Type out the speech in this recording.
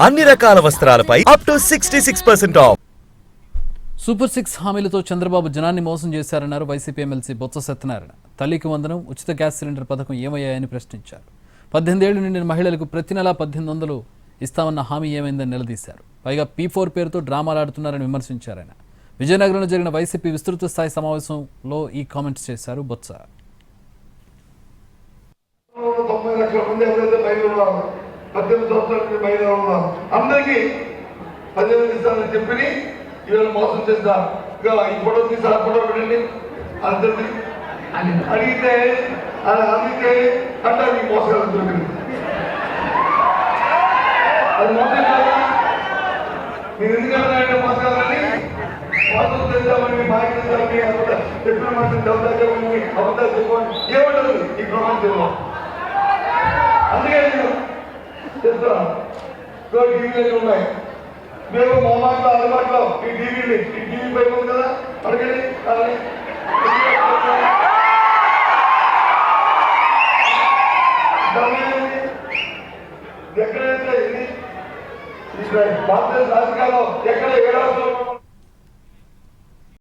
అన్ని రకాల వస్త్రాలపై అప్ టు 66% ఆఫ్. సూపర్ 6 హామీలతో చంద్రబాబు జనాన్ని మోసం చేశారన్నారు వైసీపీ ఎమ్మెల్సీ బొత్స సత్యనారాయణ. తల్లికి వందనం, ఉచిత గ్యాస్ సిలిండర్ పథకం ఏమయ్యాయని ప్రశ్నించారు. 18 ఏళ్లు నిండిన మహిళలకు ప్రతి నెలా 1800 ఇస్తామన్న హామీ ఏమైందని నిలదీశారు. పైగా P4 పేరుతో డ్రామాలాడుతున్నారని విమర్శించారు ఆయన. విజయనగరంలో జరిగిన వైసీపీ విస్తృత స్థాయి సమావేశంలో ఈ కామెంట్స్ చేశారు బొత్స. 90 లక్షల మంది ఎవరైతే మహిళలు ఉన్నారో 18 సంవత్సరాల మహిళలు ఉన్నారు అందరికీ 18 ఇస్తానని చెప్పి ఇవాళ మోసం చేస్తా. ఈ ఫోటో తీసి ఆ ఫోటో పెట్టండి అందరినీ అడిగితే అలా అడిగితే అంటే ఈ మోసగాలు దొరికింది. అది మోసం కాదు. మీరు ఎందుకంటే మోసగాలని మోసం చేద్దామని బాగా చేద్దామని చెప్పిన మాట దౌర్జన్యమని అబద్ధాలు చెప్పుకోండి ఏమంటారు ఈ ప్రపంచంలో. అందుకే నేను చెప్తాను టీవీలు ఉన్నాయి. మేము మా మాటలో అందుబాటులో ఈ టీవీ పై ఉంది కదా అడగండి. ఎక్కడైతే ఇది భారతదేశ రాజకీయాల్లో ఎక్కడ ఏ రాష్ట్రంలో